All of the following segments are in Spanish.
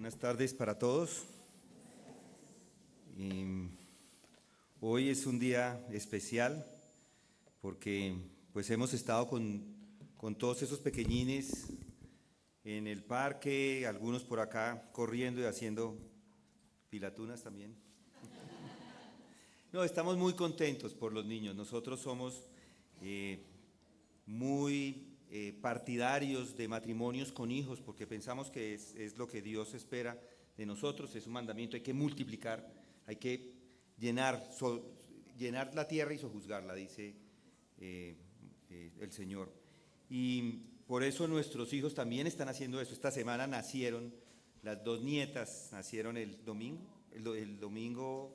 Buenas tardes para todos. Hoy es un día especial porque pues hemos estado con todos esos pequeñines en el parque, algunos por acá corriendo y haciendo pilatunas también. No, estamos muy contentos por los niños. Nosotros somos muy partidarios de matrimonios con hijos porque pensamos que es lo que Dios espera de nosotros, es un mandamiento, hay que multiplicar, hay que llenar la tierra y sojuzgarla, dice el Señor. Y por eso nuestros hijos también están haciendo eso. Esta semana nacieron las dos nietas, nacieron el domingo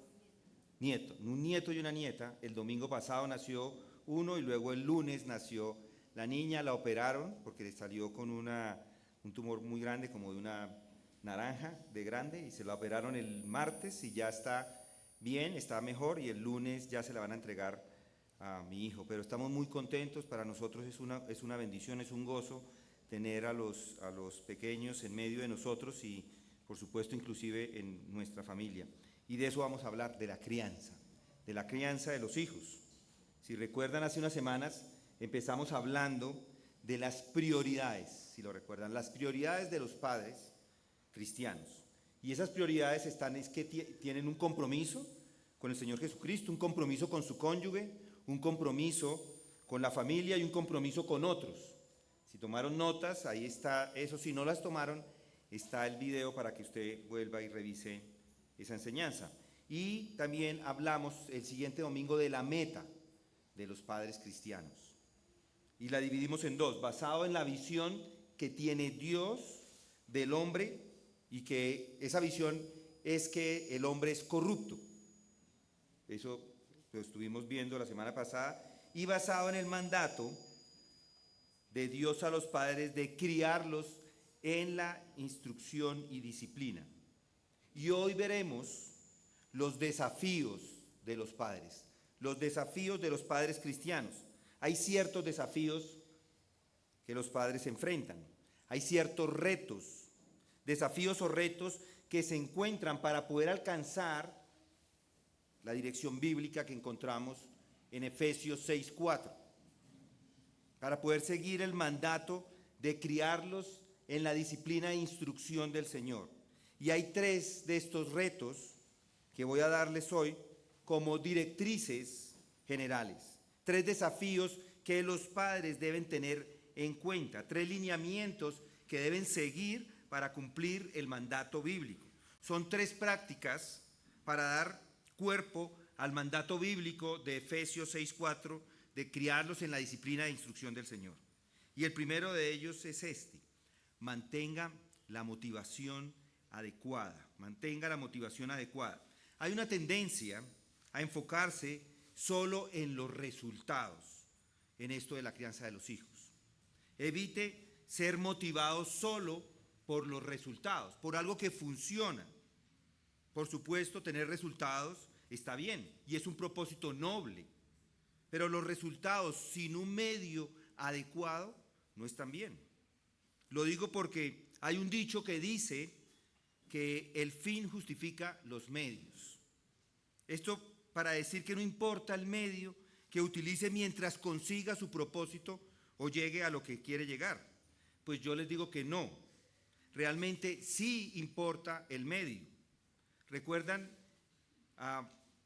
nieto, un nieto y una nieta. El domingo pasado nació uno y luego el lunes nació la niña. La operaron porque le salió con un tumor muy grande, como de una naranja de grande, y se la operaron el martes y ya está bien, está mejor, y el lunes ya se la van a entregar a mi hijo. Pero estamos muy contentos, para nosotros es una bendición, es un gozo tener a los pequeños en medio de nosotros y por supuesto inclusive en nuestra familia. Y de eso vamos a hablar, de la crianza de los hijos. Si recuerdan, hace unas semanas empezamos hablando de las prioridades, si lo recuerdan, las prioridades de los padres cristianos. Y esas prioridades es que tienen un compromiso con el Señor Jesucristo, un compromiso con su cónyuge, un compromiso con la familia y un compromiso con otros. Si tomaron notas, ahí está eso. Si no las tomaron, está el video para que usted vuelva y revise esa enseñanza. Y también hablamos el siguiente domingo de la meta de los padres cristianos. Y la dividimos en dos, basado en la visión que tiene Dios del hombre, y que esa visión es que el hombre es corrupto. Eso lo estuvimos viendo la semana pasada. Y basado en el mandato de Dios a los padres de criarlos en la instrucción y disciplina. Y hoy veremos los desafíos de los padres cristianos. Hay ciertos desafíos que los padres enfrentan, hay ciertos retos, desafíos o retos que se encuentran para poder alcanzar la dirección bíblica que encontramos en Efesios 6:4, para poder seguir el mandato de criarlos en la disciplina e instrucción del Señor. Y hay tres de estos retos que voy a darles hoy como directrices generales. Tres desafíos que los padres deben tener en cuenta, tres lineamientos que deben seguir para cumplir el mandato bíblico. Son tres prácticas para dar cuerpo al mandato bíblico de Efesios 6:4, de criarlos en la disciplina e instrucción del Señor. Y el primero de ellos es este: mantenga la motivación adecuada. Mantenga la motivación adecuada. Hay una tendencia a enfocarse solo en los resultados en esto de la crianza de los hijos. Evite ser motivado solo por los resultados, por algo que funciona. Por supuesto, tener resultados está bien y es un propósito noble, pero los resultados sin un medio adecuado no están bien. Lo digo porque hay un dicho que dice que el fin justifica los medios. Esto para decir que no importa el medio que utilice mientras consiga su propósito o llegue a lo que quiere llegar. Pues yo les digo que no. Realmente sí importa el medio. ¿Recuerdan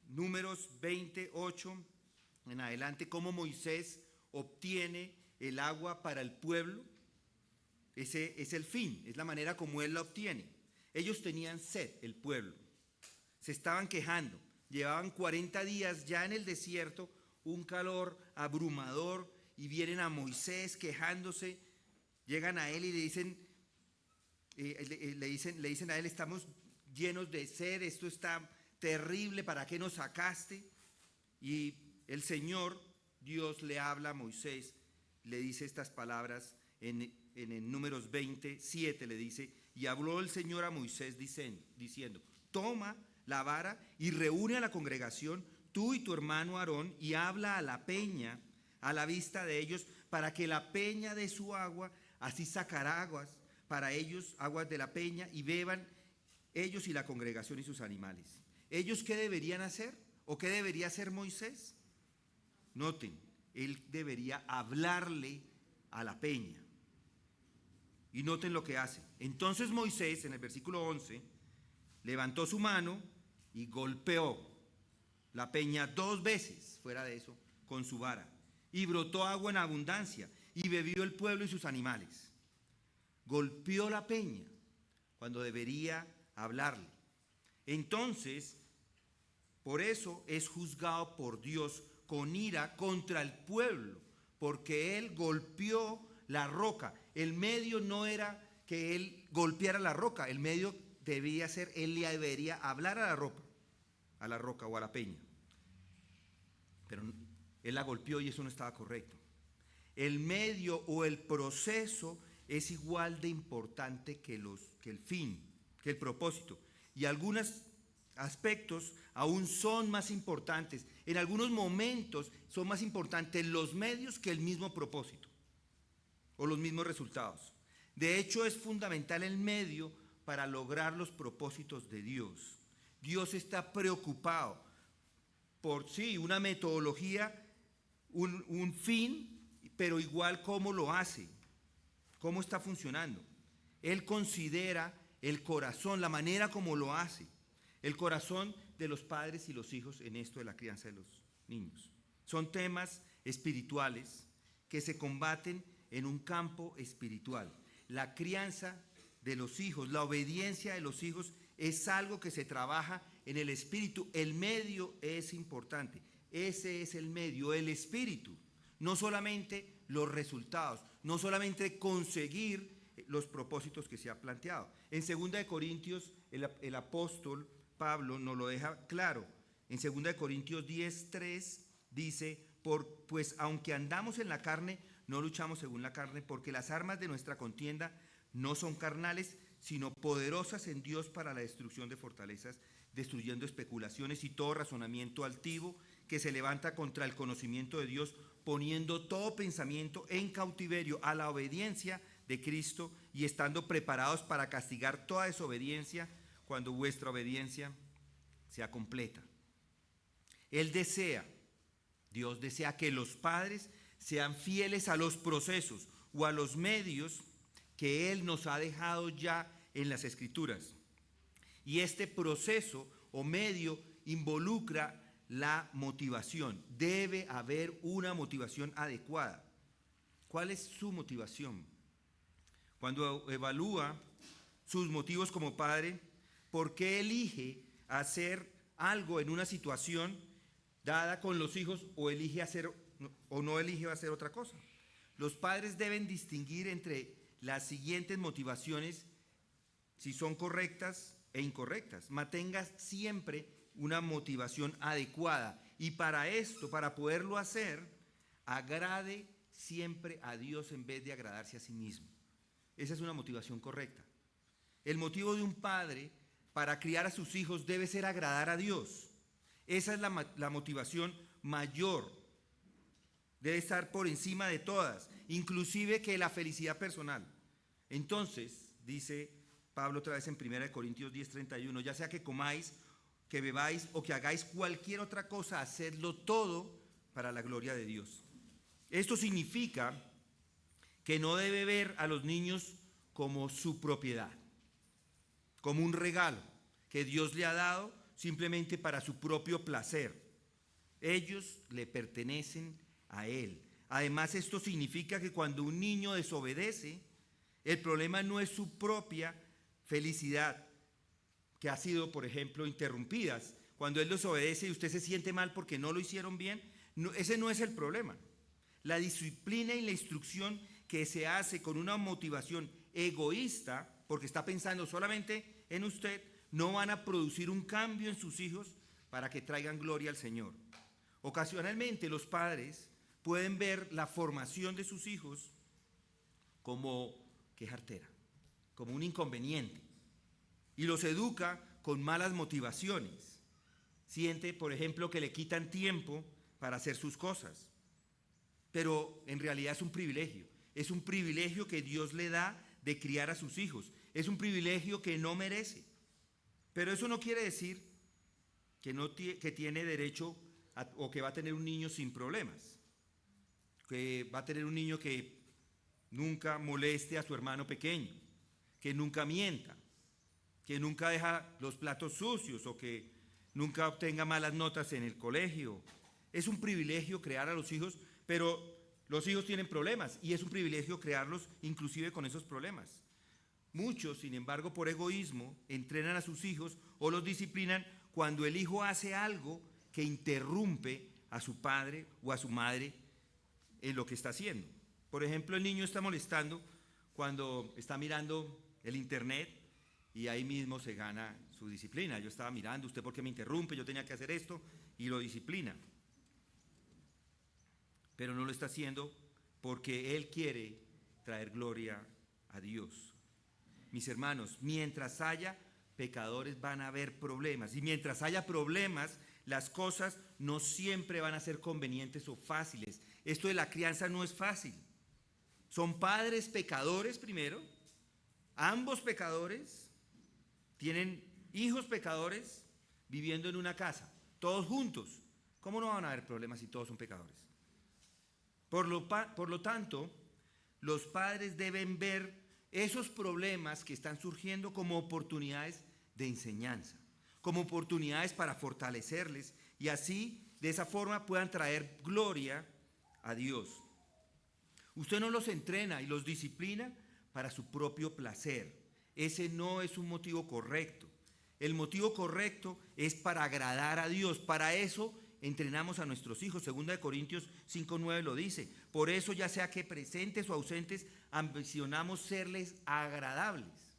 Números 28 en adelante cómo Moisés obtiene el agua para el pueblo? Ese es el fin, es la manera como él la obtiene. Ellos tenían sed, el pueblo. Se estaban quejando. Llevaban 40 días ya en el desierto, un calor abrumador, y vienen a Moisés quejándose. Llegan a él y le dicen a él: estamos llenos de sed, esto está terrible, ¿para qué nos sacaste? Y el Señor, Dios, le habla a Moisés, le dice estas palabras en Números 27, le dice: y habló el Señor a Moisés diciendo: toma la vara y reúne a la congregación, tú y tu hermano Aarón, y habla a la peña a la vista de ellos, para que la peña dé su agua, así sacará aguas para ellos, aguas de la peña, y beban, ellos y la congregación y sus animales. ¿Ellos qué deberían hacer? ¿O qué debería hacer Moisés? Noten, él debería hablarle a la peña. Y noten lo que hace. Entonces Moisés, en el versículo 11, levantó su mano y golpeó la peña 2 veces, fuera de eso, con su vara. Y brotó agua en abundancia, y bebió el pueblo y sus animales. Golpeó la peña cuando debería hablarle. Entonces, por eso es juzgado por Dios con ira contra el pueblo, porque él golpeó la roca. El medio no era que él golpeara la roca, el medio debía ser, él le debería hablar a la roca o a la peña. Pero él la golpeó y eso no estaba correcto. El medio o el proceso es igual de importante que el fin, que el propósito. Y algunos aspectos aún son más importantes. En algunos momentos son más importantes los medios que el mismo propósito o los mismos resultados. De hecho, es fundamental el medio para lograr los propósitos de Dios. Dios está preocupado por sí, una metodología, un fin, pero igual cómo lo hace, cómo está funcionando. Él considera el corazón, la manera como lo hace, el corazón de los padres y los hijos en esto de la crianza de los niños. Son temas espirituales que se combaten en un campo espiritual. La crianza de los hijos, la obediencia de los hijos es algo que se trabaja en el espíritu. El medio es importante. Ese es el medio, el espíritu. No solamente los resultados, no solamente conseguir los propósitos que se ha planteado. En 2 Corintios, el apóstol Pablo nos lo deja claro. En 2 Corintios 10:3 dice, pues aunque andamos en la carne, no luchamos según la carne, porque las armas de nuestra contienda no son carnales, sino poderosas en Dios para la destrucción de fortalezas, destruyendo especulaciones y todo razonamiento altivo que se levanta contra el conocimiento de Dios, poniendo todo pensamiento en cautiverio a la obediencia de Cristo y estando preparados para castigar toda desobediencia cuando vuestra obediencia sea completa. Dios desea que los padres sean fieles a los procesos o a los medios que Él nos ha dejado ya en las Escrituras. Y este proceso o medio involucra la motivación. Debe haber una motivación adecuada. ¿Cuál es su motivación? Cuando evalúa sus motivos como padre, ¿por qué elige hacer algo en una situación dada con los hijos o elige hacer o no elige hacer otra cosa? Los padres deben distinguir entre las siguientes motivaciones, si son correctas e incorrectas. Mantenga siempre una motivación adecuada y para esto, para poderlo hacer, agrade siempre a Dios en vez de agradarse a sí mismo. Esa es una motivación correcta. El motivo de un padre para criar a sus hijos debe ser agradar a Dios. Esa es la motivación mayor. Debe estar por encima de todas, inclusive que la felicidad personal. Entonces, dice Pablo otra vez en 1 Corintios 10:31, ya sea que comáis, que bebáis o que hagáis cualquier otra cosa, hacedlo todo para la gloria de Dios. Esto significa que no debe ver a los niños como su propiedad, como un regalo que Dios le ha dado simplemente para su propio placer. Ellos le pertenecen a Él. Además, esto significa que cuando un niño desobedece, el problema no es su propia felicidad, que ha sido, por ejemplo, interrumpida. Cuando él desobedece y usted se siente mal porque no lo hicieron bien, ese no es el problema. La disciplina y la instrucción que se hace con una motivación egoísta, porque está pensando solamente en usted, no van a producir un cambio en sus hijos para que traigan gloria al Señor. Ocasionalmente los padres pueden ver la formación de sus hijos como quejartera, como un inconveniente, y los educa con malas motivaciones. Siente, por ejemplo, que le quitan tiempo para hacer sus cosas, pero en realidad es un privilegio que Dios le da de criar a sus hijos, es un privilegio que no merece. Pero eso no quiere decir que tiene derecho o que va a tener un niño sin problemas, que va a tener un niño que nunca moleste a su hermano pequeño, que nunca mienta, que nunca deja los platos sucios o que nunca obtenga malas notas en el colegio. Es un privilegio crear a los hijos, pero los hijos tienen problemas y es un privilegio crearlos inclusive con esos problemas. Muchos, sin embargo, por egoísmo, entrenan a sus hijos o los disciplinan cuando el hijo hace algo que interrumpe a su padre o a su madre en lo que está haciendo. Por ejemplo, el niño está molestando cuando está mirando el internet y ahí mismo se gana su disciplina. Yo estaba mirando, ¿usted por qué me interrumpe? Yo tenía que hacer esto, y lo disciplina. Pero no lo está haciendo porque él quiere traer gloria a Dios. Mis hermanos, mientras haya pecadores van a haber problemas, y mientras haya problemas, las cosas no siempre van a ser convenientes o fáciles. Esto de la crianza no es fácil. Son padres pecadores primero, ambos pecadores, tienen hijos pecadores viviendo en una casa, todos juntos. ¿Cómo no van a haber problemas si todos son pecadores? Por lo tanto, los padres deben ver esos problemas que están surgiendo como oportunidades de enseñanza, como oportunidades para fortalecerles y así, de esa forma, puedan traer gloria a Dios. Usted no los entrena y los disciplina para su propio placer. Ese no es un motivo correcto. El motivo correcto es para agradar a Dios. Para eso entrenamos a nuestros hijos. 2 Corintios 5:9 lo dice. Por eso, ya sea que presentes o ausentes, ambicionamos serles agradables.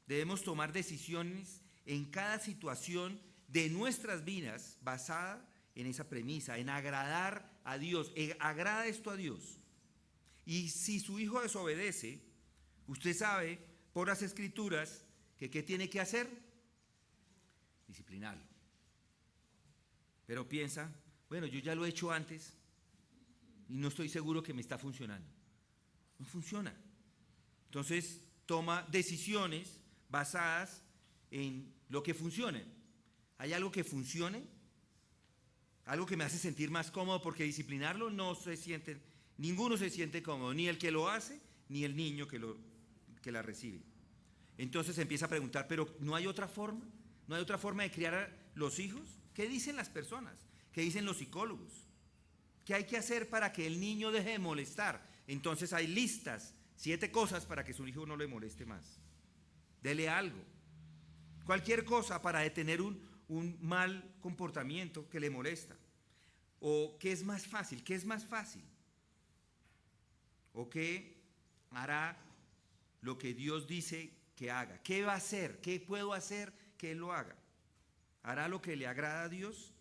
Debemos tomar decisiones en cada situación de nuestras vidas basada en esa premisa, en agradar a Dios. Agrada esto a Dios. Y si su hijo desobedece, usted sabe por las Escrituras que ¿qué tiene que hacer? Disciplinarlo. Pero piensa, bueno, yo ya lo he hecho antes y no estoy seguro que me está funcionando. No funciona. Entonces toma decisiones basadas en lo que funcione. ¿Hay algo que funcione? Algo que me hace sentir más cómodo, porque disciplinarlo ninguno se siente cómodo, ni el que lo hace, ni el niño que la recibe. Entonces empieza a preguntar, ¿pero no hay otra forma? ¿No hay otra forma de criar a los hijos? ¿Qué dicen las personas? ¿Qué dicen los psicólogos? ¿Qué hay que hacer para que el niño deje de molestar? Entonces hay listas, 7 cosas para que su hijo no le moleste más. Dele algo, cualquier cosa para detener un mal comportamiento que le molesta. ¿O qué es más fácil? ¿Qué es más fácil? ¿O qué hará lo que Dios dice que haga? ¿Qué va a hacer? ¿Qué puedo hacer que Él lo haga? ¿Hará lo que le agrada a Dios?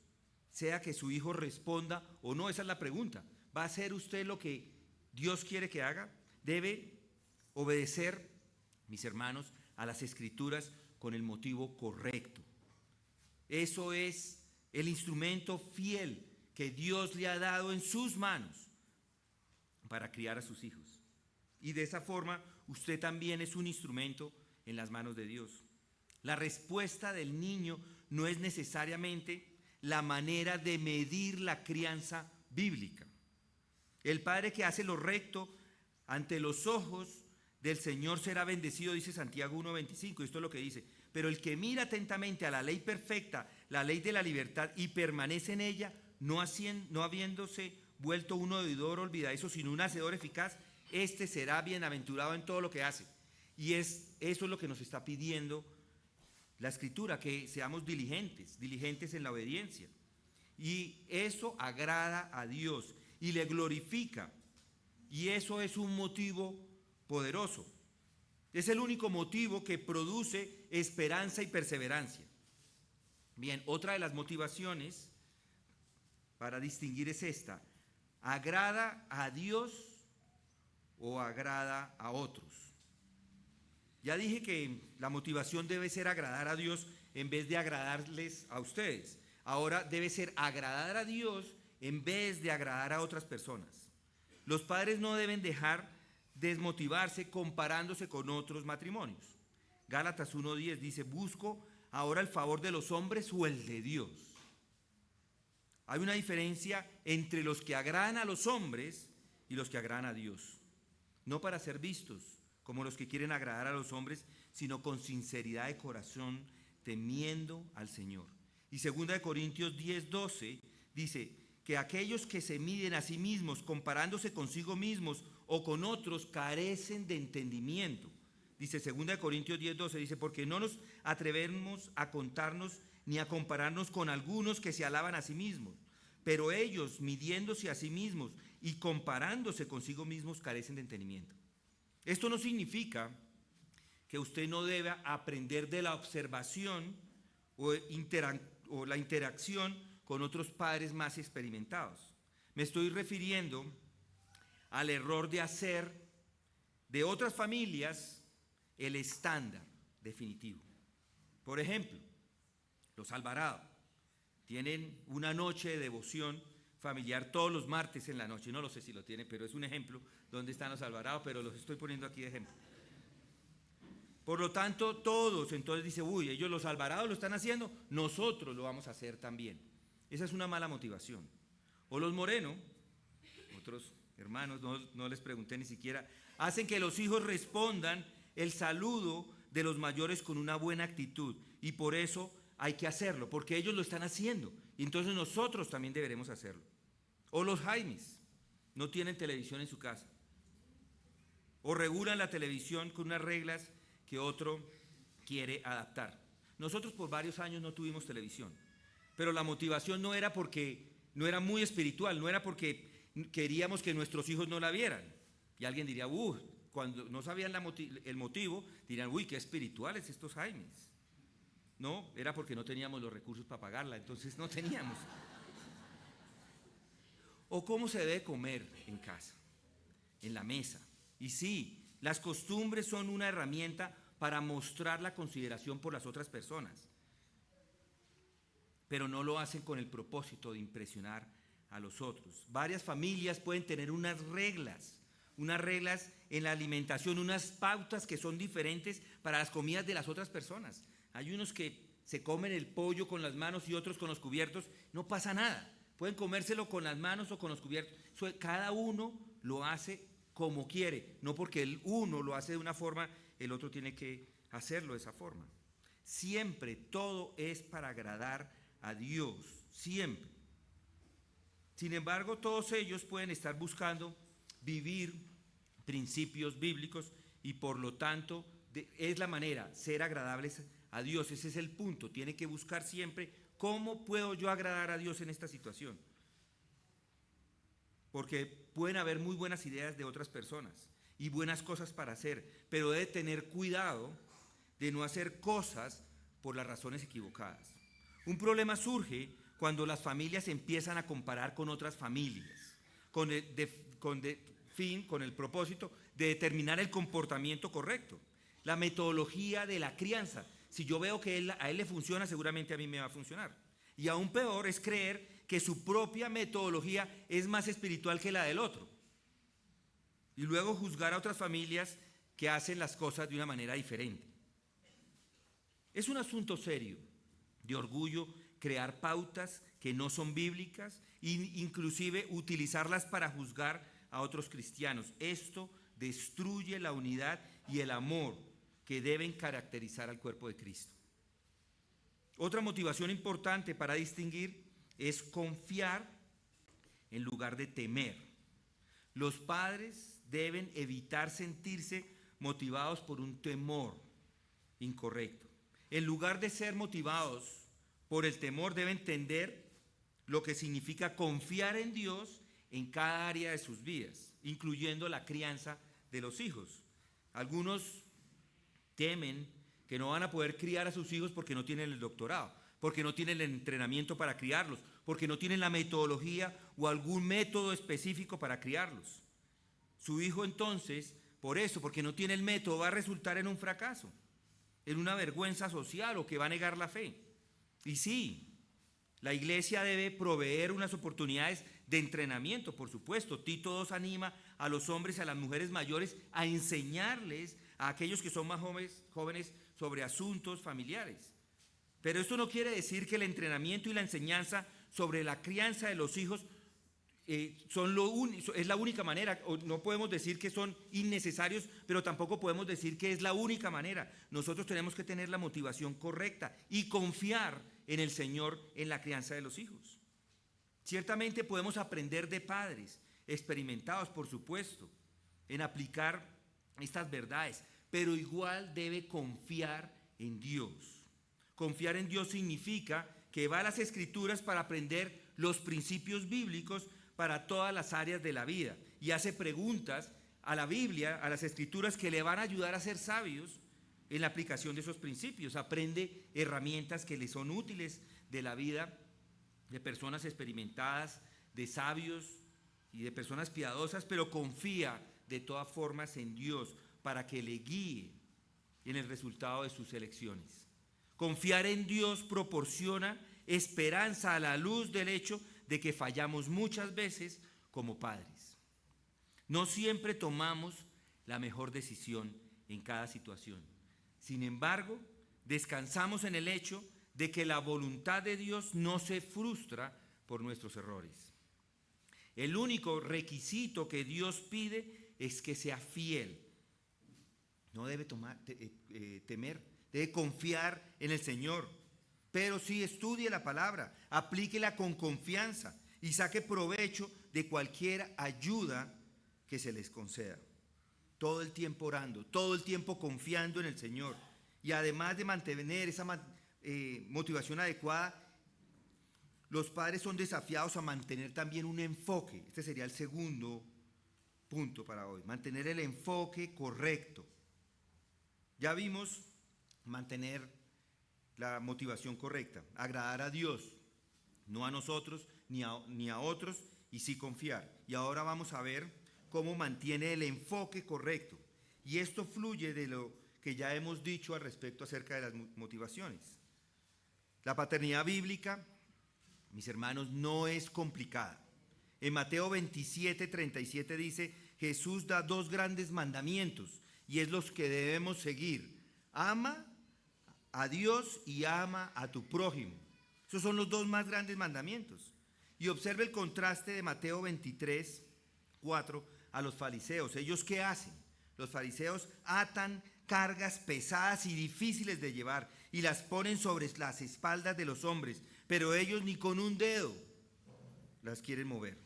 Sea que su hijo responda o no, esa es la pregunta. ¿Va a hacer usted lo que Dios quiere que haga? Debe obedecer, mis hermanos, a las Escrituras con el motivo correcto. Eso es el instrumento fiel que Dios le ha dado en sus manos para criar a sus hijos. Y de esa forma, usted también es un instrumento en las manos de Dios. La respuesta del niño no es necesariamente la manera de medir la crianza bíblica. El padre que hace lo recto ante los ojos del Señor será bendecido, dice Santiago 1:25. Esto es lo que dice. Pero el que mira atentamente a la ley perfecta, la ley de la libertad, y permanece en ella, no habiéndose vuelto un oidor olvidadizo, sino un hacedor eficaz, este será bienaventurado en todo lo que hace. Y eso es lo que nos está pidiendo la Escritura, que seamos diligentes en la obediencia. Y eso agrada a Dios y le glorifica. Y eso es un motivo poderoso. Es el único motivo que produce esperanza y perseverancia. Bien, otra de las motivaciones para distinguir es esta: ¿agrada a Dios o agrada a otros? Ya dije que la motivación debe ser agradar a Dios en vez de agradarles a ustedes. Ahora debe ser agradar a Dios en vez de agradar a otras personas. Los padres no deben dejar desmotivarse comparándose con otros matrimonios. Gálatas 1:10 dice: busco ahora el favor de los hombres o el de Dios? Hay una diferencia entre los que agradan a los hombres y los que agradan a Dios. No para ser vistos como los que quieren agradar a los hombres, sino con sinceridad de corazón, temiendo al Señor. Y 2 Corintios 10:12 dice que aquellos que se miden a sí mismos, comparándose consigo mismos o con otros, carecen de entendimiento. Dice 2 Corintios 10:12, dice, porque no nos atrevemos a contarnos ni a compararnos con algunos que se alaban a sí mismos, pero ellos, midiéndose a sí mismos y comparándose consigo mismos, carecen de entendimiento. Esto no significa que usted no deba aprender de la observación o la interacción con otros padres más experimentados. Me estoy refiriendo al error de hacer de otras familias el estándar definitivo. Por ejemplo, los Alvarado tienen una noche de devoción familiar todos los martes en la noche. No lo sé si lo tienen, pero es un ejemplo donde están los Alvarado, pero los estoy poniendo aquí de ejemplo. Por lo tanto, todos entonces dicen, uy, ellos los Alvarado lo están haciendo, nosotros lo vamos a hacer también. Esa es una mala motivación. O los Moreno, otros hermanos, no les pregunté ni siquiera, hacen que los hijos respondan el saludo de los mayores con una buena actitud, y por eso hay que hacerlo, porque ellos lo están haciendo, y entonces nosotros también deberemos hacerlo. O los Jaimes, no tienen televisión en su casa, o regulan la televisión con unas reglas que otro quiere adaptar. Nosotros por varios años no tuvimos televisión, pero la motivación no era porque no era muy espiritual, no era porque queríamos que nuestros hijos no la vieran. Y alguien diría, cuando no sabían el motivo, dirían, qué espirituales estos Jaimes. No, era porque no teníamos los recursos para pagarla, entonces no teníamos. O cómo se debe comer en casa, en la mesa. Y sí, las costumbres son una herramienta para mostrar la consideración por las otras personas, pero no lo hacen con el propósito de impresionar a los otros. Varias familias pueden tener unas reglas en la alimentación, unas pautas que son diferentes para las comidas de las otras personas. Hay unos que se comen el pollo con las manos y otros con los cubiertos, no pasa nada. Pueden comérselo con las manos o con los cubiertos. Cada uno lo hace como quiere, no porque el uno lo hace de una forma, el otro tiene que hacerlo de esa forma. Siempre todo es para agradar a Dios, siempre. Sin embargo, todos ellos pueden estar buscando vivir principios bíblicos y por lo tanto es la manera, ser agradables a Dios. Ese es el punto, tiene que buscar siempre cómo puedo yo agradar a Dios en esta situación. Porque pueden haber muy buenas ideas de otras personas y buenas cosas para hacer, pero debe tener cuidado de no hacer cosas por las razones equivocadas. Un problema surge cuando las familias empiezan a comparar con otras familias, con el propósito de determinar el comportamiento correcto, la metodología de la crianza. Si yo veo que a él le funciona, seguramente a mí me va a funcionar. Y aún peor es creer que su propia metodología es más espiritual que la del otro. Y luego juzgar a otras familias que hacen las cosas de una manera diferente. Es un asunto serio de orgullo crear pautas que no son bíblicas e inclusive utilizarlas para juzgar a otros cristianos. Esto destruye la unidad y el amor que deben caracterizar al cuerpo de Cristo. Otra motivación importante para distinguir es confiar en lugar de temer. Los padres deben evitar sentirse motivados por un temor incorrecto. En lugar de ser motivados por el temor, deben entender lo que significa confiar en Dios en cada área de sus vidas, incluyendo la crianza de los hijos. Algunos temen que no van a poder criar a sus hijos porque no tienen el doctorado, porque no tienen el entrenamiento para criarlos, porque no tienen la metodología o algún método específico para criarlos. Su hijo entonces, porque no tiene el método, va a resultar en un fracaso, en una vergüenza social o que va a negar la fe. Y sí, la iglesia debe proveer unas oportunidades de entrenamiento, por supuesto. Tito 2 anima a los hombres y a las mujeres mayores a enseñarles a aquellos que son más jóvenes sobre asuntos familiares. Pero esto no quiere decir que el entrenamiento y la enseñanza sobre la crianza de los hijos es la única manera. O no podemos decir que son innecesarios, pero tampoco podemos decir que es la única manera. Nosotros tenemos que tener la motivación correcta y confiar en el Señor en la crianza de los hijos. Ciertamente podemos aprender de padres experimentados, por supuesto, en aplicar estas verdades, pero igual debe confiar en Dios. Confiar en Dios significa que va a las Escrituras para aprender los principios bíblicos para todas las áreas de la vida y hace preguntas a la Biblia, a las Escrituras, que le van a ayudar a ser sabios en la aplicación de esos principios. Aprende herramientas que le son útiles de la vida de personas experimentadas, de sabios y de personas piadosas, pero confía de todas formas en Dios para que le guíe en el resultado de sus elecciones. Confiar en Dios proporciona esperanza a la luz del hecho de que fallamos muchas veces como padres. No siempre tomamos la mejor decisión en cada situación. Sin embargo, descansamos en el hecho de que la voluntad de Dios no se frustra por nuestros errores. El único requisito que Dios pide es que sea fiel. No debe temer, debe confiar en el Señor. Pero sí estudie la palabra, aplíquela con confianza y saque provecho de cualquier ayuda que se les conceda. Todo el tiempo orando, todo el tiempo confiando en el Señor. Y además de mantener esa motivación adecuada, los padres son desafiados a mantener también un enfoque. Este sería el segundo punto para hoy, mantener el enfoque correcto. Ya vimos mantener la motivación correcta, agradar a Dios, no a nosotros ni a otros, y sí confiar. Y ahora vamos a ver cómo mantiene el enfoque correcto. Y esto fluye de lo que ya hemos dicho al respecto acerca de las motivaciones. La paternidad bíblica, mis hermanos, no es complicada. En Mateo 27:37 dice, Jesús da dos grandes mandamientos y es los que debemos seguir. Ama a Dios y ama a tu prójimo. Esos son los dos más grandes mandamientos. Y observe el contraste de Mateo 23:4 a los fariseos. ¿Ellos qué hacen? Los fariseos atan cargas pesadas y difíciles de llevar y las ponen sobre las espaldas de los hombres, pero ellos ni con un dedo las quieren mover.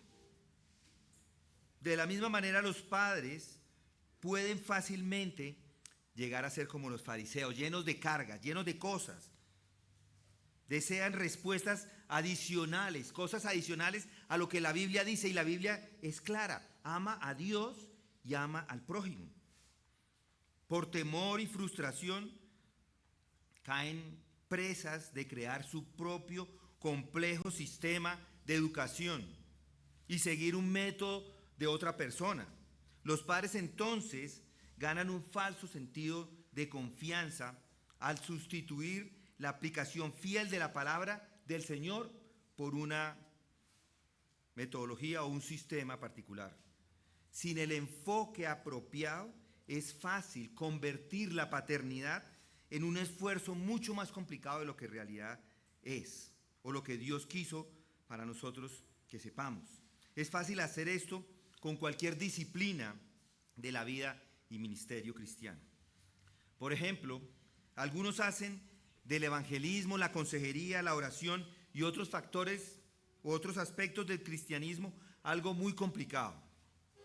De la misma manera, los padres pueden fácilmente llegar a ser como los fariseos, llenos de cargas, llenos de cosas. Desean respuestas adicionales, cosas adicionales a lo que la Biblia dice, y la Biblia es clara: ama a Dios y ama al prójimo. Por temor y frustración caen presas de crear su propio complejo sistema de educación y seguir un método de otra persona. Los padres entonces ganan un falso sentido de confianza al sustituir la aplicación fiel de la palabra del Señor por una metodología o un sistema particular. Sin el enfoque apropiado, es fácil convertir la paternidad en un esfuerzo mucho más complicado de lo que en realidad es, o lo que Dios quiso para nosotros que sepamos. Es fácil hacer esto con cualquier disciplina de la vida y ministerio cristiano. Por ejemplo, algunos hacen del evangelismo, la consejería, la oración y otros factores u otros aspectos del cristianismo algo muy complicado,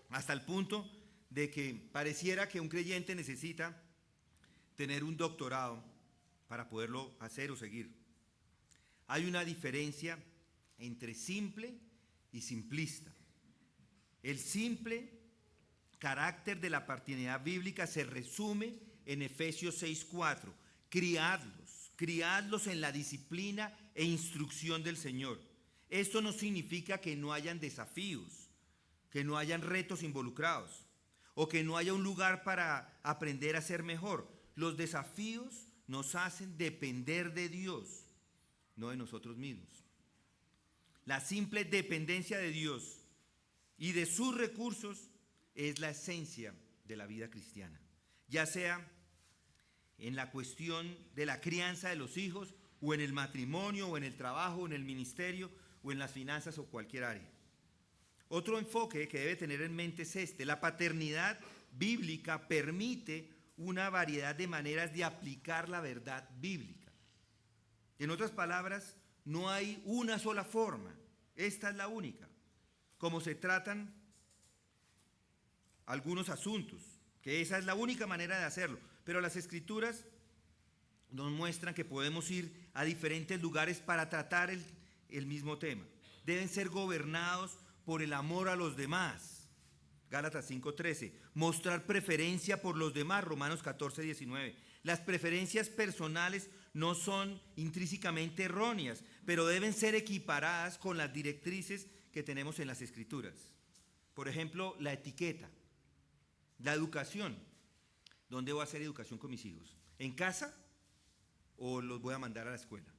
hasta el punto de que pareciera que un creyente necesita tener un doctorado para poderlo hacer o seguir. Hay una diferencia entre simple y simplista. El simple carácter de la paternidad bíblica se resume en Efesios 6:4. Criadlos en la disciplina e instrucción del Señor. Esto no significa que no hayan desafíos, que no hayan retos involucrados, o que no haya un lugar para aprender a ser mejor. Los desafíos nos hacen depender de Dios, no de nosotros mismos. La simple dependencia de Dios y de sus recursos es la esencia de la vida cristiana, ya sea en la cuestión de la crianza de los hijos o en el matrimonio, o en el trabajo, o en el ministerio, o en las finanzas, o cualquier área. Otro enfoque que debe tener en mente es este: la paternidad bíblica permite una variedad de maneras de aplicar la verdad bíblica. En otras palabras, no hay una sola forma, esta es la única, como se tratan algunos asuntos, que esa es la única manera de hacerlo. Pero las Escrituras nos muestran que podemos ir a diferentes lugares para tratar el mismo tema. Deben ser gobernados por el amor a los demás. Gálatas 5:13. Mostrar preferencia por los demás. Romanos 14:19. Las preferencias personales no son intrínsecamente erróneas, pero deben ser equiparadas con las directrices que tenemos en las Escrituras. Por ejemplo, la etiqueta, la educación. ¿Dónde voy a hacer educación con mis hijos? ¿En casa o los voy a mandar a la escuela?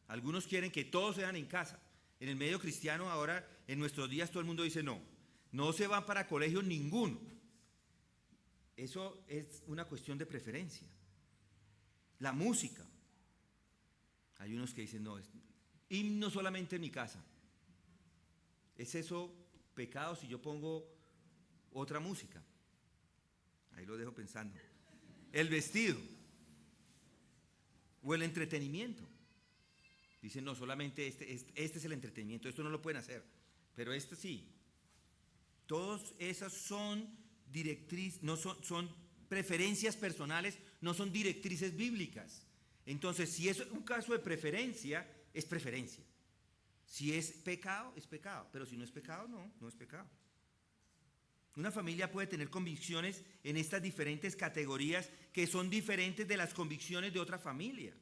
Algunos quieren que todos sean en casa. En el medio cristiano ahora, en nuestros días, todo el mundo dice no se van para colegio ninguno. Eso es una cuestión de preferencia. La música. Hay unos que dicen himno solamente en mi casa. ¿Es eso pecado si yo pongo otra música? Ahí lo dejo pensando. El vestido o el entretenimiento. Dicen solamente este es el entretenimiento, esto no lo pueden hacer, pero este sí. Todas esas son directrices, son preferencias personales, no son directrices bíblicas. Entonces, si es un caso de preferencia, es preferencia. Si es pecado, pero si no es pecado, no es pecado. Una familia puede tener convicciones en estas diferentes categorías que son diferentes de las convicciones de otra familia.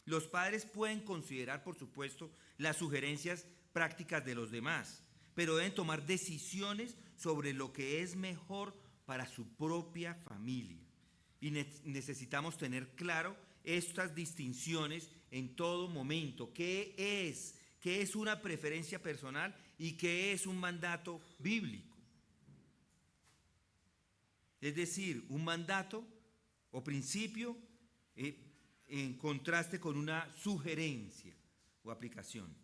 Los padres pueden considerar, por supuesto, las sugerencias prácticas de los demás, pero deben tomar decisiones sobre lo que es mejor para su propia familia. Y necesitamos tener claro estas distinciones en todo momento. ¿Qué es una preferencia personal y qué es un mandato bíblico? Es decir, un mandato o principio en contraste con una sugerencia o aplicación.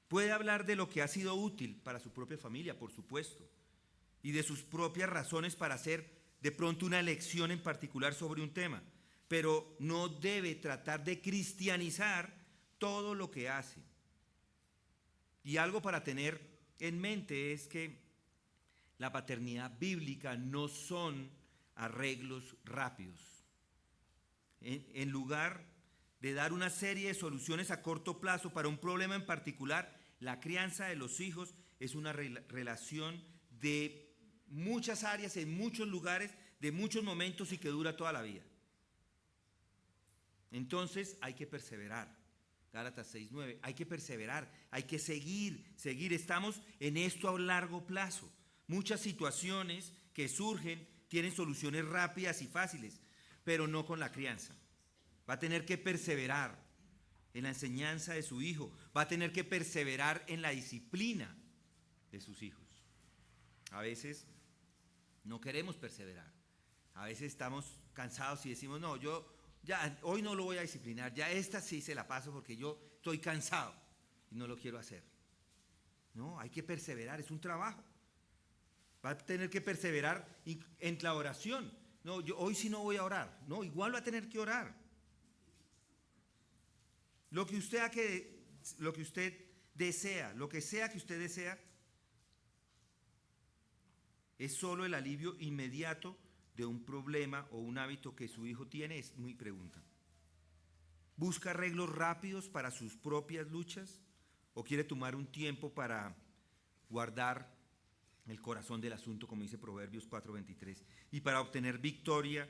Puede hablar de lo que ha sido útil para su propia familia, por supuesto, y de sus propias razones para hacer de pronto una elección en particular sobre un tema, pero no debe tratar de cristianizar todo lo que hace. Y algo para tener en mente es que la paternidad bíblica no son arreglos rápidos. En lugar de dar una serie de soluciones a corto plazo para un problema en particular, la crianza de los hijos es una relación de muchas áreas, en muchos lugares, de muchos momentos y que dura toda la vida. Entonces hay que perseverar. Gálatas 6:9, hay que perseverar, hay que seguir. Estamos en esto a largo plazo. Muchas situaciones que surgen tienen soluciones rápidas y fáciles, pero no con la crianza. Va a tener que perseverar en la enseñanza de su hijo, va a tener que perseverar en la disciplina de sus hijos. A veces no queremos perseverar, a veces estamos cansados y decimos, hoy no lo voy a disciplinar, ya esta sí se la paso porque yo estoy cansado y no lo quiero hacer. No, hay que perseverar, es un trabajo. Va a tener que perseverar en la oración. Hoy sí no voy a orar. Igual va a tener que orar. Lo que usted desea, lo que sea que usted desea, es solo el alivio inmediato de un problema o un hábito que su hijo tiene, es mi pregunta. ¿Busca arreglos rápidos para sus propias luchas o quiere tomar un tiempo para guardar el corazón del asunto, como dice Proverbios 4:23, y para obtener victoria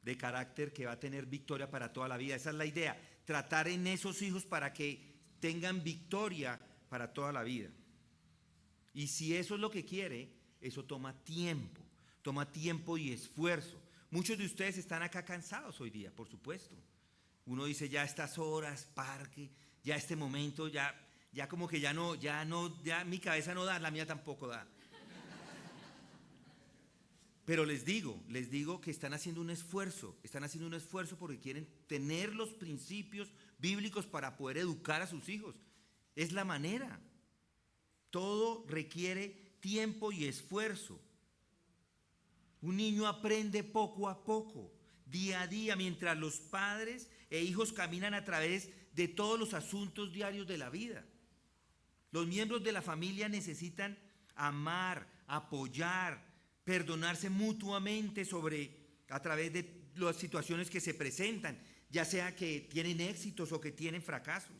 de carácter que va a tener victoria para toda la vida? Esa es la idea, tratar en esos hijos para que tengan victoria para toda la vida. Y si eso es lo que quiere, eso toma tiempo y esfuerzo. Muchos de ustedes están acá cansados hoy día, por supuesto. Uno dice, ya estas horas, parque, ya este momento, ya como que ya mi cabeza no da, la mía tampoco da. Pero les digo que están haciendo un esfuerzo porque quieren tener los principios bíblicos para poder educar a sus hijos. Es la manera. Todo requiere tiempo y esfuerzo. Un niño aprende poco a poco, día a día, mientras los padres e hijos caminan a través de todos los asuntos diarios de la vida. Los miembros de la familia necesitan amar, apoyar, perdonarse mutuamente a través de las situaciones que se presentan, ya sea que tienen éxitos o que tienen fracasos.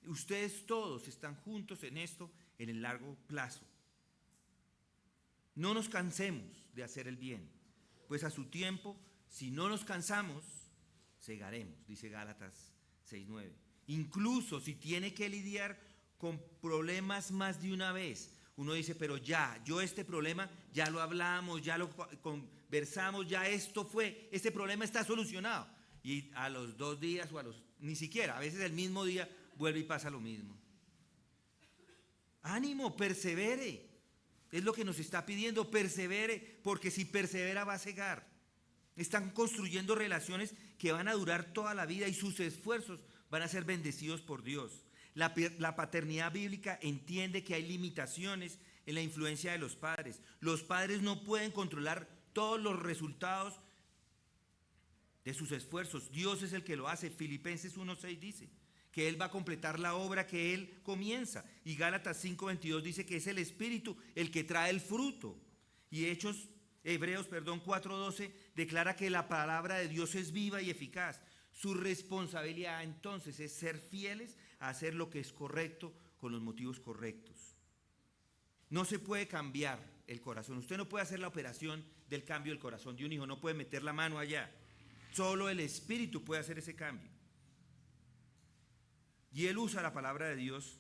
Ustedes todos están juntos en esto en el largo plazo. No nos cansemos de hacer el bien, pues a su tiempo, si no nos cansamos, segaremos, dice Gálatas 6:9. Incluso si tiene que lidiar con problemas más de una vez, uno dice, pero yo este problema ya lo hablamos, ya lo conversamos, este problema está solucionado. Y a los 2 días ni siquiera, a veces el mismo día vuelve y pasa lo mismo. Ánimo, persevere. Es lo que nos está pidiendo, persevere, porque si persevera va a cegar. Están construyendo relaciones que van a durar toda la vida y sus esfuerzos van a ser bendecidos por Dios. La paternidad bíblica entiende que hay limitaciones en la influencia de los padres. Los padres no pueden controlar todos los resultados de sus esfuerzos. Dios es el que lo hace. Filipenses 1:6 dice que Él va a completar la obra que Él comienza. Y Gálatas 5:22 dice que es el Espíritu el que trae el fruto. Y Hebreos 4:12 declara que la palabra de Dios es viva y eficaz. Su responsabilidad entonces es ser fieles a hacer lo que es correcto con los motivos correctos. No se puede cambiar el corazón. Usted no puede hacer la operación del cambio del corazón de un hijo, no puede meter la mano allá. Solo el Espíritu puede hacer ese cambio. Y Él usa la palabra de Dios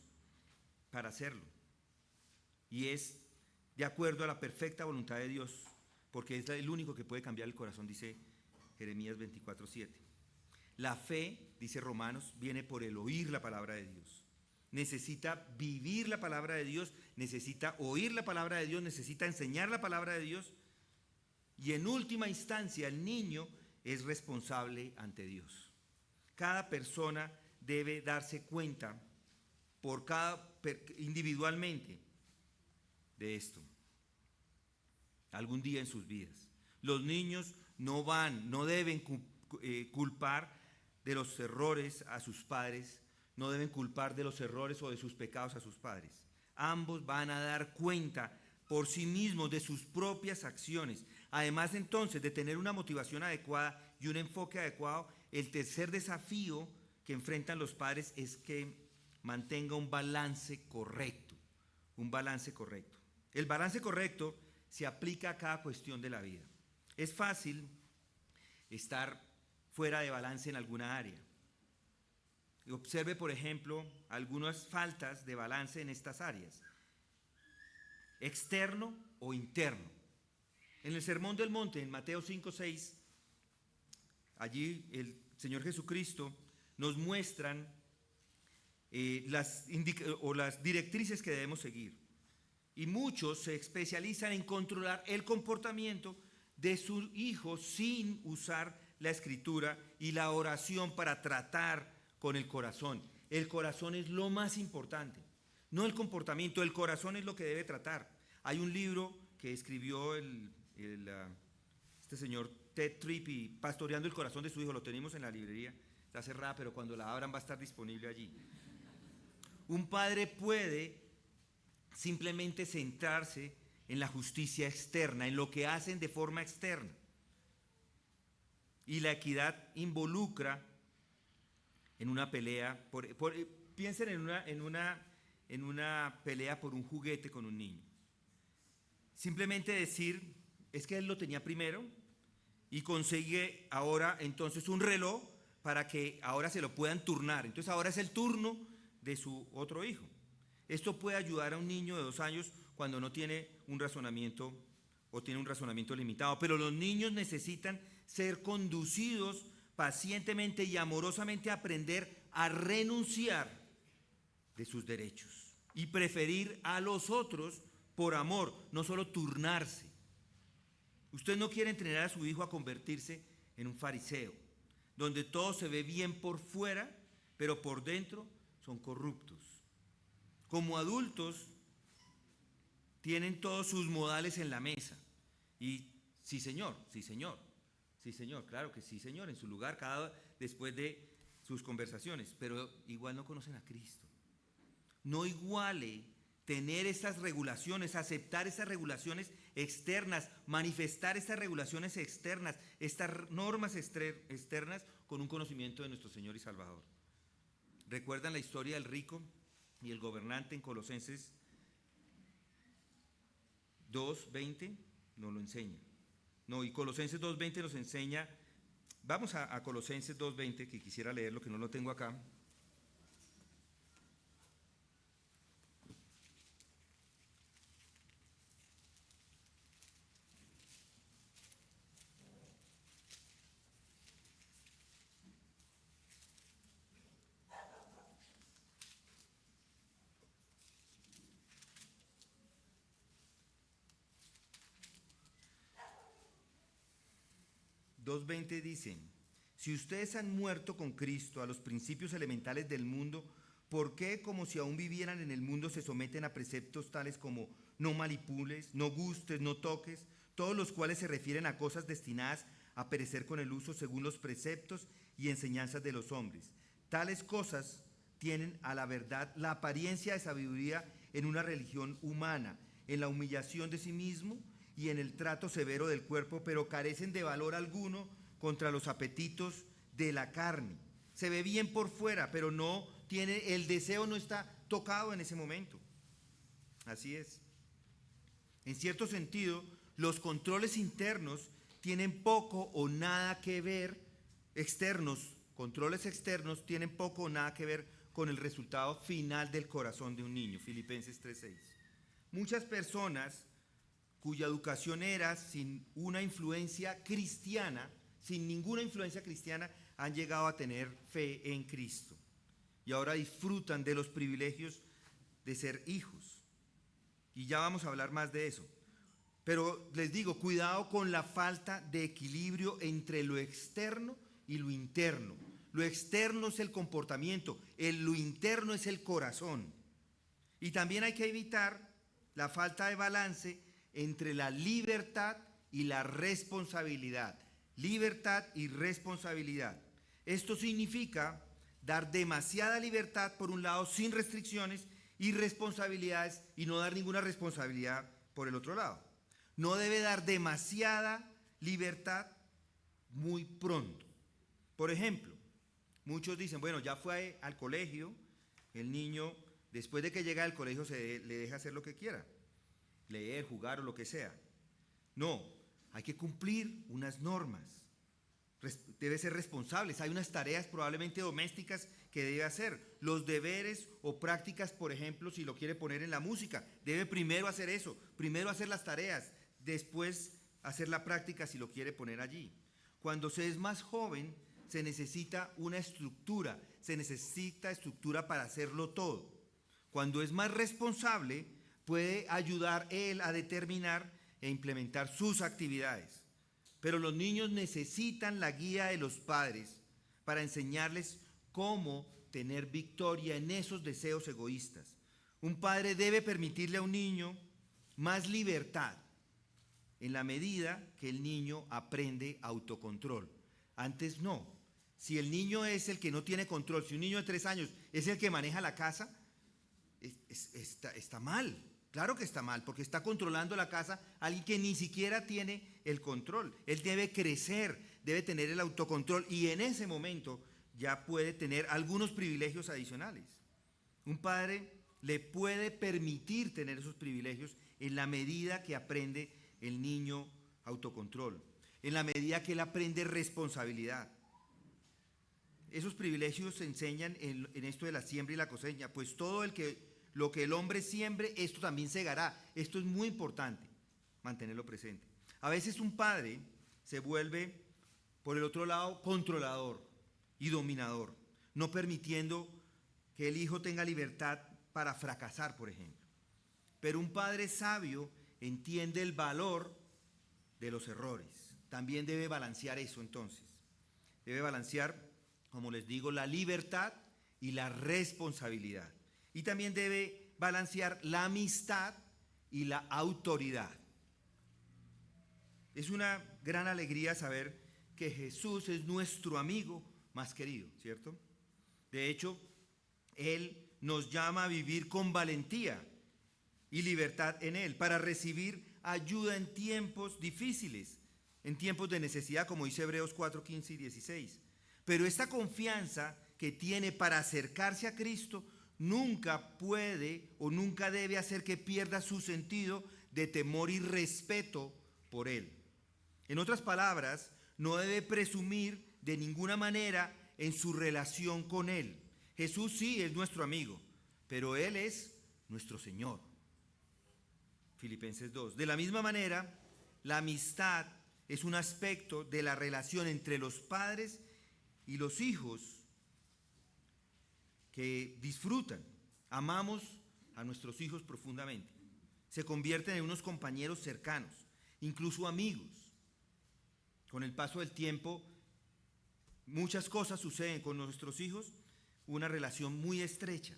para hacerlo. Y es de acuerdo a la perfecta voluntad de Dios, porque es el único que puede cambiar el corazón, dice Jeremías 24:7. La fe, dice Romanos, viene por el oír la palabra de Dios. Necesita vivir la palabra de Dios, necesita oír la palabra de Dios, necesita enseñar la palabra de Dios. Y en última instancia, el niño es responsable ante Dios. Cada persona debe darse cuenta individualmente de esto algún día en sus vidas. Los niños no deben culpar de los errores a sus padres, no deben culpar de los errores o de sus pecados a sus padres. Ambos van a dar cuenta por sí mismos de sus propias acciones. Además, entonces, de tener una motivación adecuada y un enfoque adecuado, el tercer desafío que enfrentan los padres es que mantenga un balance correcto. Un balance correcto. El balance correcto se aplica a cada cuestión de la vida. Es fácil estar fuera de balance en alguna área. Observe, por ejemplo, algunas faltas de balance en estas áreas. Externo o interno. En el Sermón del Monte, en Mateo 5:6, allí el Señor Jesucristo nos muestran las directrices que debemos seguir. Y muchos se especializan en controlar el comportamiento de su hijo sin usar la escritura y la oración para tratar con el corazón. El corazón es lo más importante, no el comportamiento, el corazón es lo que debe tratar. Hay un libro que escribió este señor Ted Tripp, y Pastoreando el corazón de su hijo, lo tenemos en la librería, está cerrada, pero cuando la abran va a estar disponible allí. Un padre puede simplemente centrarse en la justicia externa, en lo que hacen de forma externa. Y la equidad involucra en una pelea, piensen en una pelea por un juguete con un niño. Simplemente decir, es que él lo tenía primero y consigue ahora entonces un reloj para que ahora se lo puedan turnar. Entonces ahora es el turno de su otro hijo. Esto puede ayudar a un niño de 2 años cuando no tiene un razonamiento o tiene un razonamiento limitado. Pero los niños necesitan ser conducidos pacientemente y amorosamente a aprender a renunciar de sus derechos y preferir a los otros por amor, no solo turnarse. Usted no quiere entrenar a su hijo a convertirse en un fariseo, donde todo se ve bien por fuera, pero por dentro son corruptos. Como adultos, tienen todos sus modales en la mesa. Y sí, señor, sí, señor, sí, señor, claro que sí, señor, en su lugar, después de sus conversaciones, pero igual no conocen a Cristo. No iguale tener esas regulaciones, aceptar esas regulaciones externas, manifestar estas regulaciones externas, estas normas externas con un conocimiento de nuestro Señor y Salvador. ¿Recuerdan la historia del rico y el gobernante en Colosenses 2:20? Nos lo enseña. No, y Colosenses 2:20 nos enseña. Vamos a Colosenses 2:20, que quisiera leerlo, que no lo tengo acá. Dos 2:20 dice: si ustedes han muerto con Cristo a los principios elementales del mundo, ¿por qué, como si aún vivieran en el mundo, se someten a preceptos tales como no manipules, no gustes, no toques, todos los cuales se refieren a cosas destinadas a perecer con el uso según los preceptos y enseñanzas de los hombres? Tales cosas tienen a la verdad la apariencia de sabiduría en una religión humana, en la humillación de sí mismo y en el trato severo del cuerpo, pero carecen de valor alguno contra los apetitos de la carne. Se ve bien por fuera, pero no tiene, el deseo no está tocado en ese momento. Así es. En cierto sentido, los controles internos tienen poco o nada que ver, controles externos tienen poco o nada que ver con el resultado final del corazón de un niño. Filipenses 3:6. Muchas personas cuya educación era sin una influencia cristiana, sin ninguna influencia cristiana, han llegado a tener fe en Cristo. Y ahora disfrutan de los privilegios de ser hijos. Y ya vamos a hablar más de eso. Pero les digo, cuidado con la falta de equilibrio entre lo externo y lo interno. Lo externo es el comportamiento, lo interno es el corazón. Y también hay que evitar la falta de balance entre la libertad y la responsabilidad. Libertad y responsabilidad. Esto significa dar demasiada libertad por un lado sin restricciones y responsabilidades, y no dar ninguna responsabilidad por el otro lado. No debe dar demasiada libertad muy pronto. Por ejemplo, muchos dicen, bueno, ya fue al colegio, el niño después de que llega al colegio le deja hacer lo que quiera. Leer, jugar o lo que sea. No, hay que cumplir unas normas. Debe ser responsables. Hay unas tareas probablemente domésticas que debe hacer. Los deberes o prácticas, por ejemplo, si lo quiere poner en la música, debe primero hacer eso, primero hacer las tareas, después hacer la práctica si lo quiere poner allí. Cuando se es más joven, se necesita una estructura, se necesita estructura para hacerlo todo. Cuando es más responsable, puede ayudar él a determinar e implementar sus actividades. Pero los niños necesitan la guía de los padres para enseñarles cómo tener victoria en esos deseos egoístas. Un padre debe permitirle a un niño más libertad en la medida que el niño aprende autocontrol. Antes no. Si el niño es el que no tiene control, si un niño de 3 años es el que maneja la casa, está mal. Claro que está mal, porque está controlando la casa alguien que ni siquiera tiene el control. Él debe crecer, debe tener el autocontrol, y en ese momento ya puede tener algunos privilegios adicionales. Un padre le puede permitir tener esos privilegios en la medida que aprende el niño autocontrol, en la medida que él aprende responsabilidad. Esos privilegios se enseñan en esto de la siembra y la cosecha, pues todo lo que el hombre siembre, esto también segará. Esto es muy importante, mantenerlo presente. A veces un padre se vuelve, por el otro lado, controlador y dominador, no permitiendo que el hijo tenga libertad para fracasar, por ejemplo. Pero un padre sabio entiende el valor de los errores. También debe balancear eso entonces. Debe balancear, como les digo, la libertad y la responsabilidad. Y también debe balancear la amistad y la autoridad. Es una gran alegría saber que Jesús es nuestro amigo más querido, ¿cierto? De hecho, Él nos llama a vivir con valentía y libertad en Él, para recibir ayuda en tiempos difíciles, en tiempos de necesidad, como dice Hebreos 4, 15 y 16. Pero esta confianza que tiene para acercarse a Cristo nunca puede o nunca debe hacer que pierda su sentido de temor y respeto por Él. En otras palabras, no debe presumir de ninguna manera en su relación con Él. Jesús sí es nuestro amigo, pero Él es nuestro Señor. Filipenses 2. De la misma manera, la amistad es un aspecto de la relación entre los padres y los hijos que disfrutan. Amamos a nuestros hijos profundamente. Se convierten en unos compañeros cercanos, incluso amigos. Con el paso del tiempo, muchas cosas suceden con nuestros hijos, una relación muy estrecha.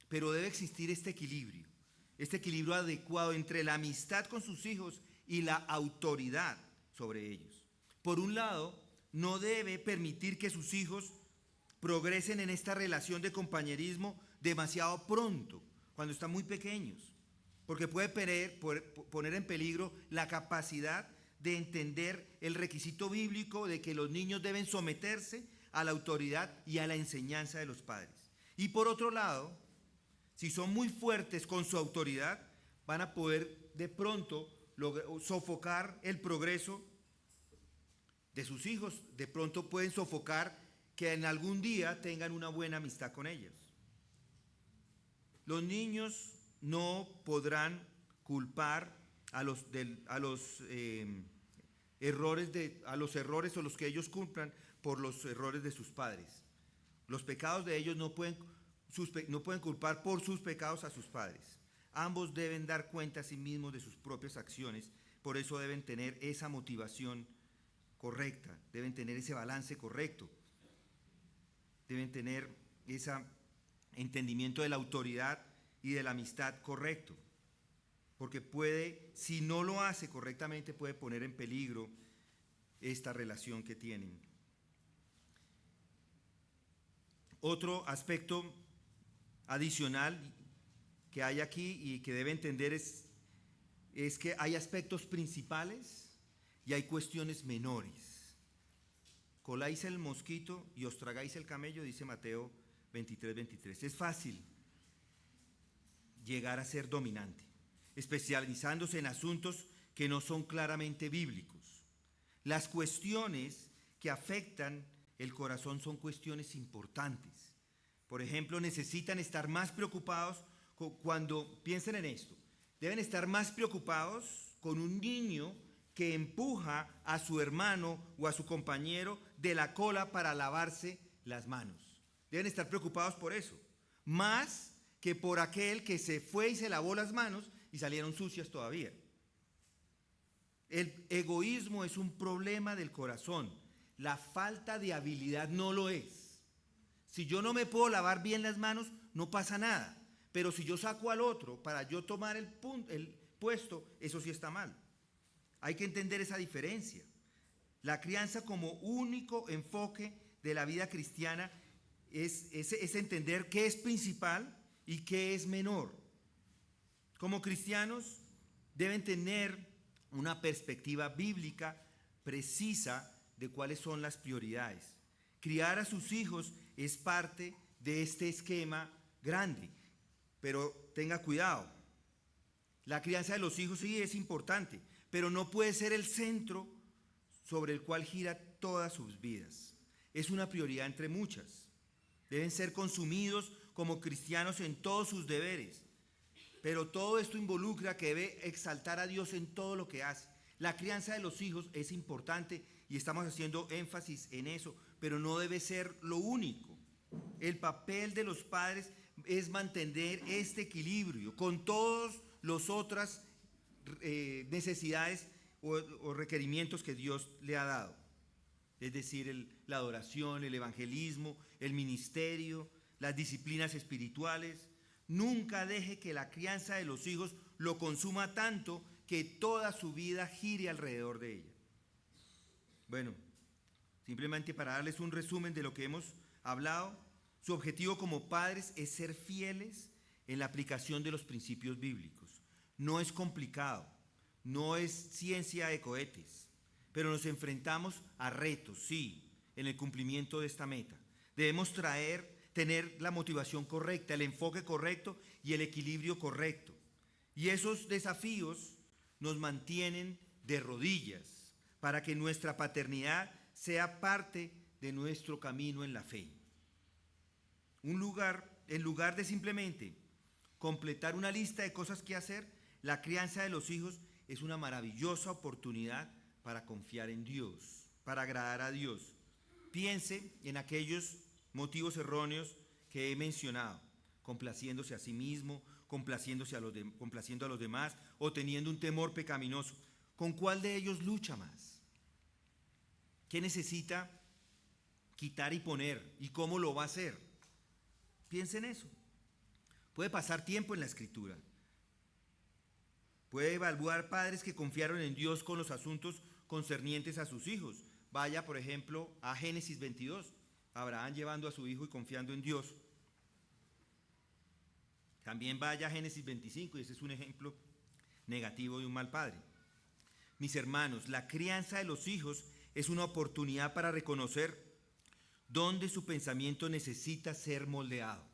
Pero debe existir este equilibrio adecuado entre la amistad con sus hijos y la autoridad sobre ellos. Por un lado, no debe permitir que sus hijos progresen en esta relación de compañerismo demasiado pronto, cuando están muy pequeños, porque puede poner en peligro la capacidad de entender el requisito bíblico de que los niños deben someterse a la autoridad y a la enseñanza de los padres. Y por otro lado, si son muy fuertes con su autoridad, van a poder de pronto sofocar el progreso de sus hijos. De pronto pueden sofocar que en algún día tengan una buena amistad con ellos. Los niños no podrán culpar a los errores o los que ellos cumplan por los errores de sus padres. Los pecados de ellos no pueden culpar por sus pecados a sus padres. Ambos deben dar cuenta a sí mismos de sus propias acciones, por eso deben tener esa motivación correcta, deben tener ese balance correcto, deben tener ese entendimiento de la autoridad y de la amistad correcto, porque si no lo hace correctamente, puede poner en peligro esta relación que tienen. Otro aspecto adicional que hay aquí y que debe entender es que hay aspectos principales y hay cuestiones menores. Coláis el mosquito y os tragáis el camello, dice Mateo 23, 23. Es fácil llegar a ser dominante, especializándose en asuntos que no son claramente bíblicos. Las cuestiones que afectan el corazón son cuestiones importantes. Por ejemplo, necesitan estar más preocupados cuando piensen en esto. Deben estar más preocupados con un niño que empuja a su hermano o a su compañero de la cola para lavarse las manos. Deben estar preocupados por eso, más que por aquel que se fue y se lavó las manos y salieron sucias todavía. El egoísmo es un problema del corazón. La falta de habilidad no lo es. Si yo no me puedo lavar bien las manos, no pasa nada. Pero si yo saco al otro para yo tomar el puesto, eso sí está mal. Hay que entender esa diferencia. La crianza como único enfoque de la vida cristiana es entender qué es principal y qué es menor. Como cristianos deben tener una perspectiva bíblica precisa de cuáles son las prioridades. Criar a sus hijos es parte de este esquema grande, pero tenga cuidado. La crianza de los hijos sí es importante, pero no puede ser el centro sobre el cual gira todas sus vidas. Es una prioridad entre muchas. Deben ser consumidos como cristianos en todos sus deberes, pero todo esto involucra que debe exaltar a Dios en todo lo que hace. La crianza de los hijos es importante y estamos haciendo énfasis en eso, pero no debe ser lo único. El papel de los padres es mantener este equilibrio con todas las otras necesidades o requerimientos que Dios le ha dado. Es decir, la adoración, el evangelismo, el ministerio, las disciplinas espirituales. Nunca deje que la crianza de los hijos lo consuma tanto que toda su vida gire alrededor de ella. Bueno, simplemente para darles un resumen de lo que hemos hablado, su objetivo como padres es ser fieles en la aplicación de los principios bíblicos. No es complicado, no es ciencia de cohetes, pero nos enfrentamos a retos, sí, en el cumplimiento de esta meta. Debemos tener la motivación correcta, el enfoque correcto y el equilibrio correcto. Y esos desafíos nos mantienen de rodillas para que nuestra paternidad sea parte de nuestro camino en la fe. En lugar de simplemente completar una lista de cosas que hacer, la crianza de los hijos es una maravillosa oportunidad para confiar en Dios, para agradar a Dios. Piense en aquellos motivos erróneos que he mencionado, complaciéndose a sí mismo, complaciendo a los demás o teniendo un temor pecaminoso. ¿Con cuál de ellos lucha más? ¿Qué necesita quitar y poner? ¿Y cómo lo va a hacer? Piense en eso. Puede pasar tiempo en la Escritura. Puede evaluar padres que confiaron en Dios con los asuntos concernientes a sus hijos. Vaya, por ejemplo, a Génesis 22. Abraham llevando a su hijo y confiando en Dios. También vaya a Génesis 25, y ese es un ejemplo negativo de un mal padre. Mis hermanos, la crianza de los hijos es una oportunidad para reconocer dónde su pensamiento necesita ser moldeado.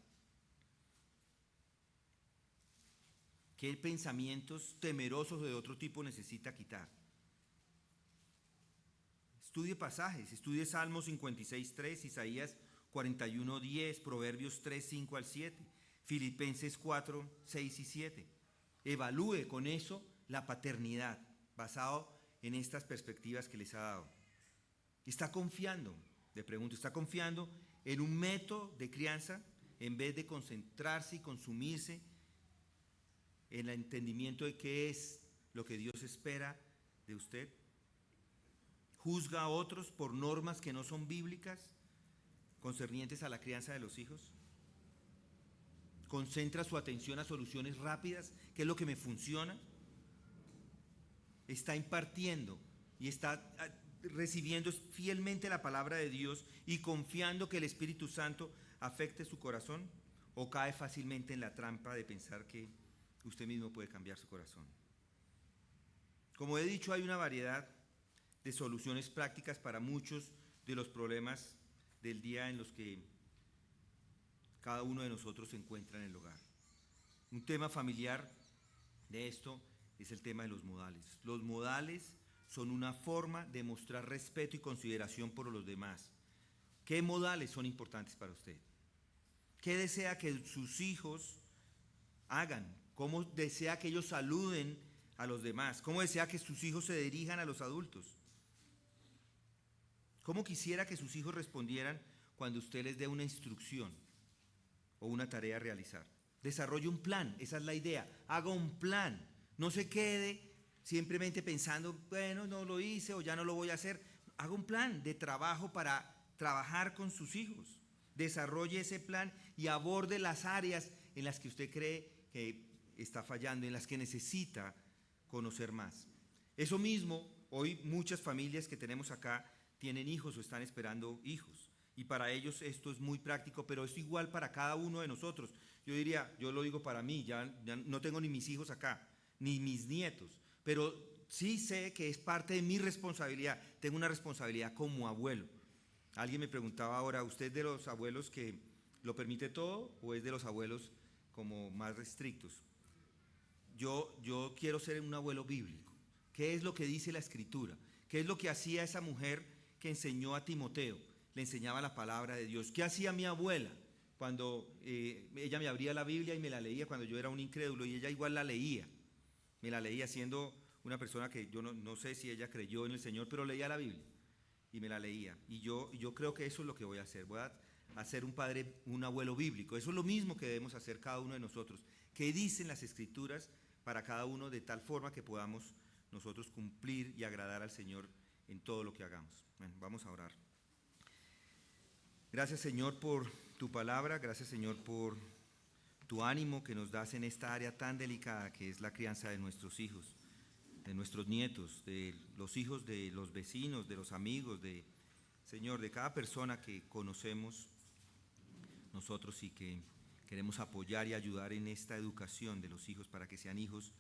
¿Qué pensamientos temerosos de otro tipo necesita quitar? Estudie pasajes, estudie Salmos 56:3, Isaías 41:10, Proverbios 3:5 al 7, Filipenses 4:6 y 7. Evalúe con eso la paternidad, basado en estas perspectivas que les ha dado. ¿Está confiando? Le pregunto, ¿está confiando en un método de crianza en vez de concentrarse y consumirse en el entendimiento de qué es lo que Dios espera de usted? ¿Juzga a otros por normas que no son bíblicas concernientes a la crianza de los hijos? ¿Concentra su atención a soluciones rápidas? ¿Qué es lo que me funciona? ¿Está impartiendo y está recibiendo fielmente la palabra de Dios y confiando que el Espíritu Santo afecte su corazón? ¿O cae fácilmente en la trampa de pensar que usted mismo puede cambiar su corazón? Como he dicho, hay una variedad de soluciones prácticas para muchos de los problemas del día en los que cada uno de nosotros se encuentra en el hogar. Un tema familiar de esto es el tema de los modales. Los modales son una forma de mostrar respeto y consideración por los demás. ¿Qué modales son importantes para usted? ¿Qué desea que sus hijos hagan? ¿Cómo desea que ellos saluden a los demás? ¿Cómo desea que sus hijos se dirijan a los adultos? ¿Cómo quisiera que sus hijos respondieran cuando usted les dé una instrucción o una tarea a realizar? Desarrolle un plan, esa es la idea. Haga un plan. No se quede simplemente pensando, bueno, no lo hice o ya no lo voy a hacer. Haga un plan de trabajo para trabajar con sus hijos. Desarrolle ese plan y aborde las áreas en las que usted cree que está fallando, en las que necesita conocer más. Eso mismo, hoy muchas familias que tenemos acá tienen hijos o están esperando hijos. Y para ellos esto es muy práctico, pero es igual para cada uno de nosotros. Yo diría, yo lo digo para mí, ya no tengo ni mis hijos acá, ni mis nietos, pero sí sé que es parte de mi responsabilidad. Tengo una responsabilidad como abuelo. Alguien me preguntaba ahora, ¿usted es de los abuelos que lo permite todo o es de los abuelos como más restrictos? Yo quiero ser un abuelo bíblico. ¿Qué es lo que dice la Escritura? ¿Qué es lo que hacía esa mujer que enseñó a Timoteo? Le enseñaba la palabra de Dios. ¿Qué hacía mi abuela? Cuando ella me abría la Biblia y me la leía cuando yo era un incrédulo, y ella igual la leía. Me la leía siendo una persona que yo no sé si ella creyó en el Señor, pero leía la Biblia y me la leía. Y yo creo que eso es lo que voy a hacer. Voy a ser un abuelo bíblico. Eso es lo mismo que debemos hacer cada uno de nosotros. ¿Qué dicen las Escrituras para cada uno de tal forma que podamos nosotros cumplir y agradar al Señor en todo lo que hagamos. Bueno, vamos a orar. Gracias, Señor, por tu palabra, gracias, Señor, por tu ánimo que nos das en esta área tan delicada que es la crianza de nuestros hijos, de nuestros nietos, de los hijos de los vecinos, de los amigos, Señor, de cada persona que conocemos nosotros y que queremos apoyar y ayudar en esta educación de los hijos para que sean hijos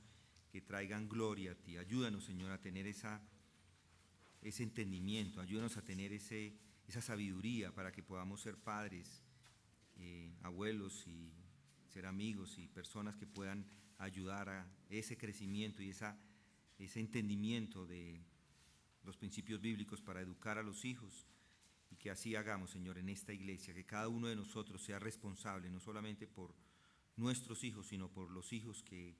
que traigan gloria a ti. Ayúdanos, Señor, a tener ese entendimiento, ayúdanos a tener esa sabiduría para que podamos ser padres, abuelos y ser amigos y personas que puedan ayudar a ese crecimiento y ese entendimiento de los principios bíblicos para educar a los hijos, y que así hagamos, Señor, en esta iglesia, que cada uno de nosotros sea responsable no solamente por nuestros hijos, sino por los hijos que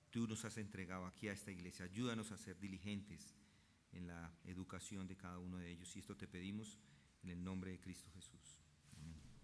tú nos has entregado aquí a esta iglesia. Ayúdanos a ser diligentes en la educación de cada uno de ellos, y esto te pedimos en el nombre de Cristo Jesús. Amén.